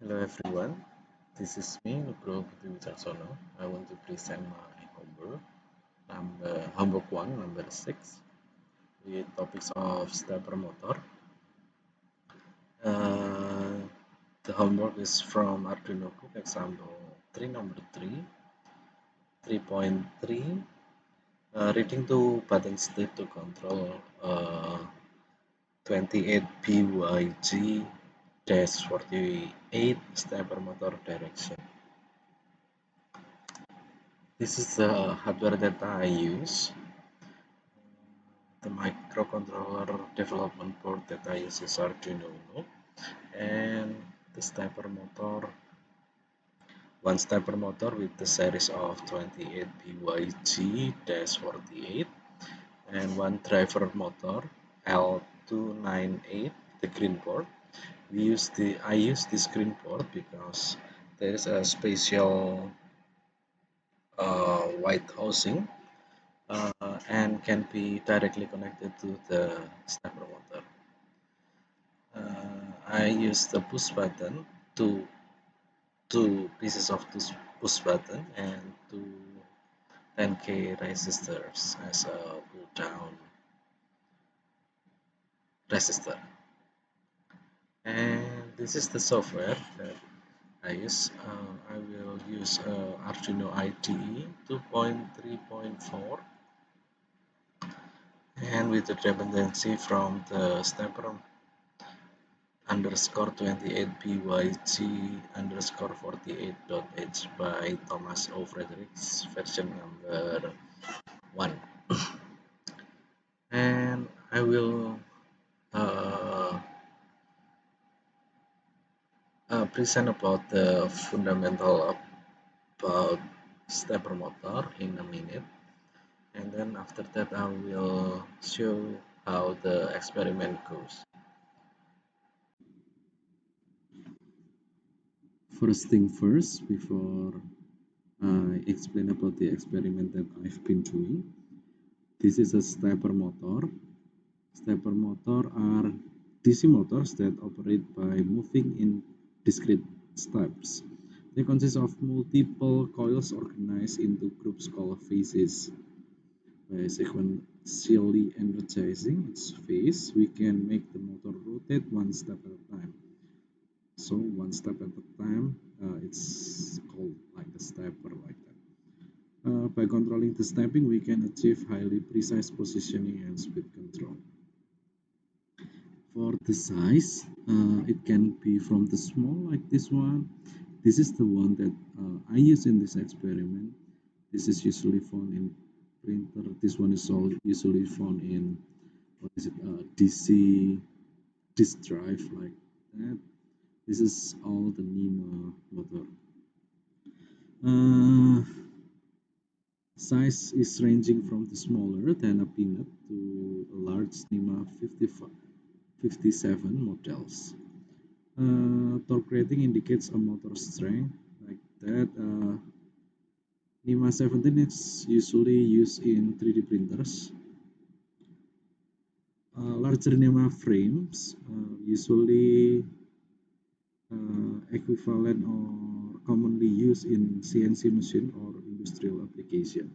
Hello everyone, this is me Nugroho Putri Wicaksono. I want to present my homework 1, number 6, with topics of stepper motor. Uh, the homework is from Arduino book example 3, number 3, 3.3, reading to button state to control 28BYG-48 stepper motor direction. This is the hardware that I use. The microcontroller development board that I use is Arduino Uno, and the stepper motor, one stepper motor with the series of 28BYG-48, and one driver motor L298, the green port. I use this green port because there is a special white housing and can be directly connected to the stepper motor. I use the push button, two pieces of this push button, and two 10K resistors as a pull down resistor. And this is the software that I use. I will use Arduino IDE 2.3.4, and with the dependency from the stepper underscore 28BYG underscore 48.h by Thomas O. Fredericks, version number 1. And I will uh, present about the fundamental about stepper motor in a minute, and then after that I will show how the experiment goes. First thing first, before I explain about the experiment that I've been doing, this is a stepper motor. Stepper motor are DC motors that operate by moving in discrete steps. They consist of multiple coils organized into groups called phases. By sequentially energizing its phase, we can make the motor rotate one step at a time. So one step at a time, it's called like a stepper like that. By controlling the stepping, we can achieve highly precise positioning and speed control. For the size, it can be from the small like this one. This is the one that I use in this experiment. This is usually found in printer. This one is all usually found in what is it, DC disk drive like that. This is all the NEMA motor. Size is ranging from the smaller than a peanut to a large NEMA 57 models. Torque rating indicates a motor strength like that. NEMA 17 is usually used in 3D printers. Larger NEMA frames usually equivalent or commonly used in CNC machine or industrial application.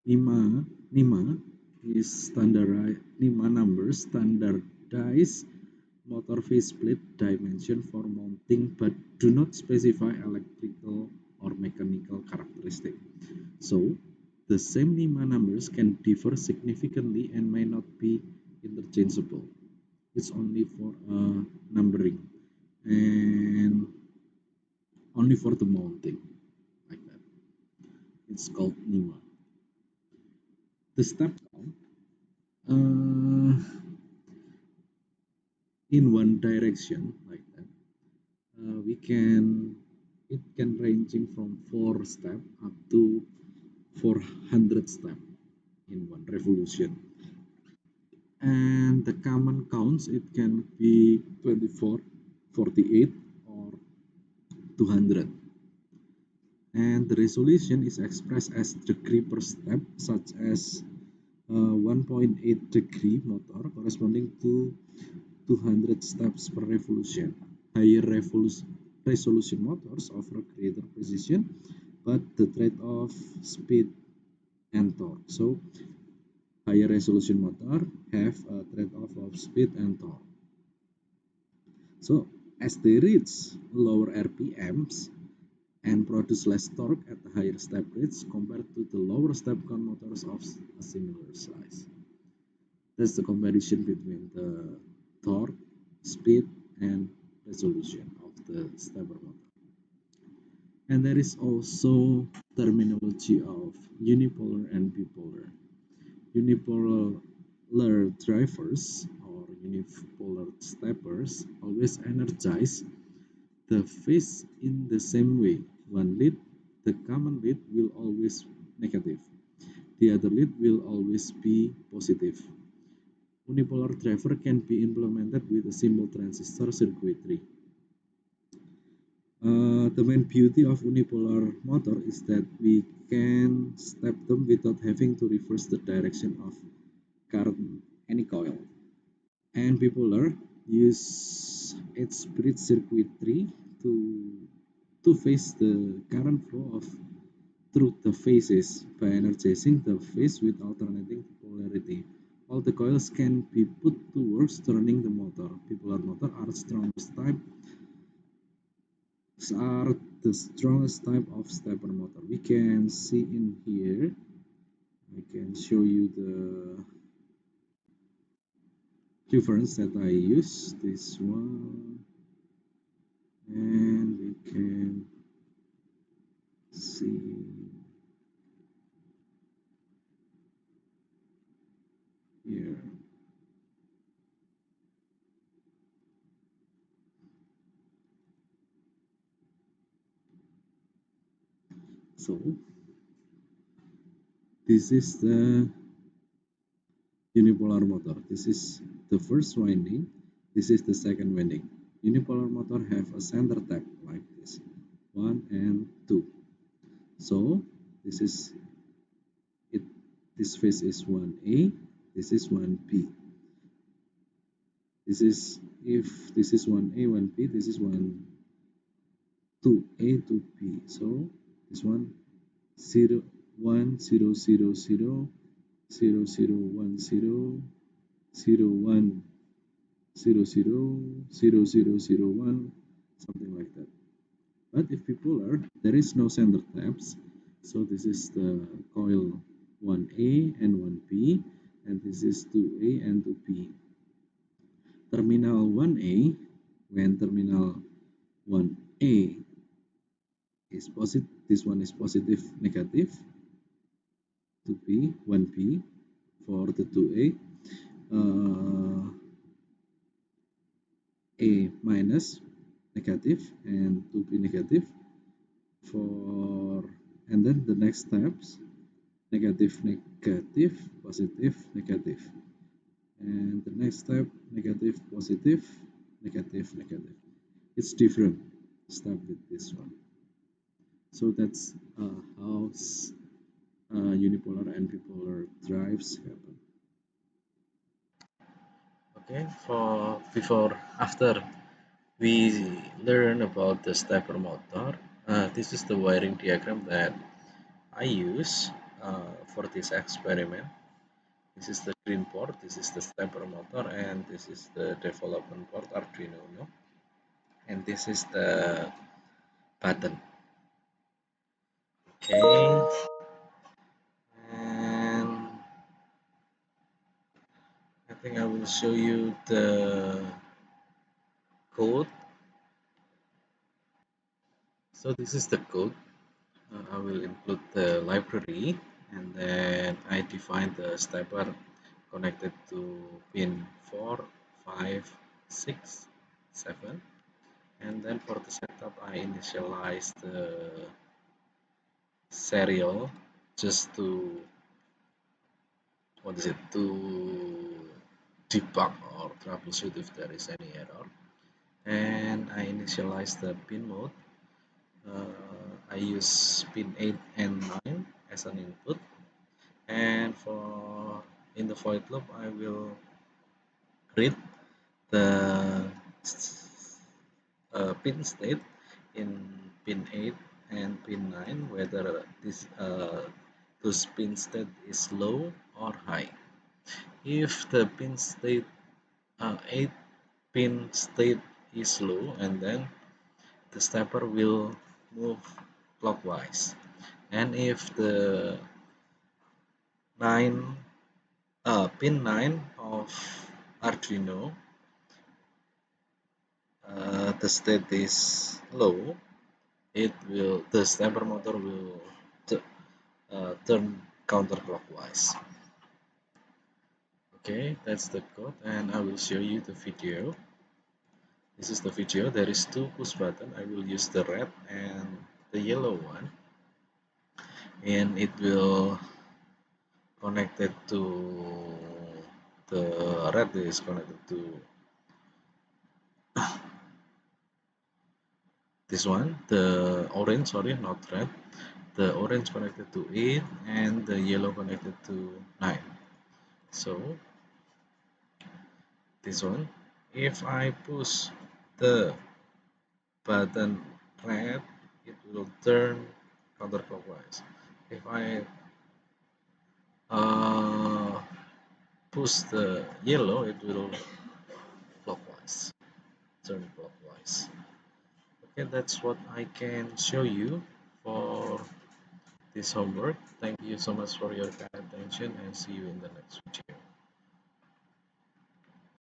NEMA is standardized. NEMA numbers standardized motor faceplate dimension for mounting but do not specify electrical or mechanical characteristic. So, the same NEMA numbers can differ significantly and may not be interchangeable. It's only for numbering and only for the mounting, like that. It's called NEMA. The step count in one direction, like that. It can ranging from 4 step up to 400 step in one revolution. And the common counts, it can be 24, 48, or 200. And the resolution is expressed as degree per step, such as 1.8 degree motor corresponding to 200 steps per revolution. Higher resolution motors offer greater precision, but the trade-off speed and torque. So higher resolution motor have a trade-off of speed and torque. So as they reach lower RPMs and produce less torque at the higher step rates compared to the lower step count motors of a similar size. That's the comparison between the torque, speed, and resolution of the stepper motor. And there is also terminology of unipolar and bipolar. Unipolar drivers or unipolar steppers always energize the phase in the same way. One lead, the common lead will always negative. The other lead will always be positive. Unipolar driver can be implemented with a simple transistor circuitry. The main beauty of unipolar motor is that we can step them without having to reverse the direction of current any coil. And bipolar use its bridge circuitry to face the current flow of through the phases by energizing the phase with alternating polarity. All the coils can be put to work turning the motor. Bipolar motor are the strongest type of stepper motor. We can see in here. I can show you the reference that I use. This one, and we can see here. So this is the unipolar motor. This is the first winding. This is the second winding. Unipolar motor have a center tap like this, 1 and 2. So this is it. This phase is 1A. This is 1B. This is if this is 1A, 1B. This is 1 2A to B. So this one 0 1 0 0 0 0 0 1 0 0 1 0 0 0 0 0 1, something like that. But if bipolar, there is no center taps. So this is the coil 1A and 1B, and this is 2A and 2B. Terminal 1A, when terminal 1A is positive, this one is positive, negative, 2B, 1B for the 2A, A minus, negative, and 2B negative for, and then the next steps, negative, negative, positive, negative, and the next step, negative, positive, negative, negative. It's different step with this one. So that's how unipolar and bipolar drives happen. Okay, for before after we learn about the stepper motor, this is the wiring diagram that I use for this experiment. This is the green port, this is the stepper motor, and this is the development port Arduino Uno, and this is the button. Okay, and I think I will show you the code. So this is the code. I will include the library, and then I define the stepper connected to pin 4, 5, 6, 7, and then for the setup I initialize the serial just to to debug or troubleshoot if there is any error, and I initialize the pin mode. I use pin 8 and 9 as an input, and for in the void loop I will read the pin state in pin 8 and pin 9, whether this those pin state is low or high. If the pin state 8 pin state is low, and then the stepper will move clockwise. And if the 9 pin 9 of Arduino, the state is low, the stepper motor will turn counterclockwise. Okay, that's the code, and I will show you the video. This is the video. There is two push button. I will use the red and the yellow one, and it will connected to the red is connected to this one, the orange, sorry, not red. The orange connected to 8 and the yellow connected to 9. So this one, if I push the button red, it will turn counterclockwise. If I uh, push the yellow, it will clockwise, turn clockwise. Okay, that's what I can show you for this homework. Thank you so much for your kind attention, and see you in the next video.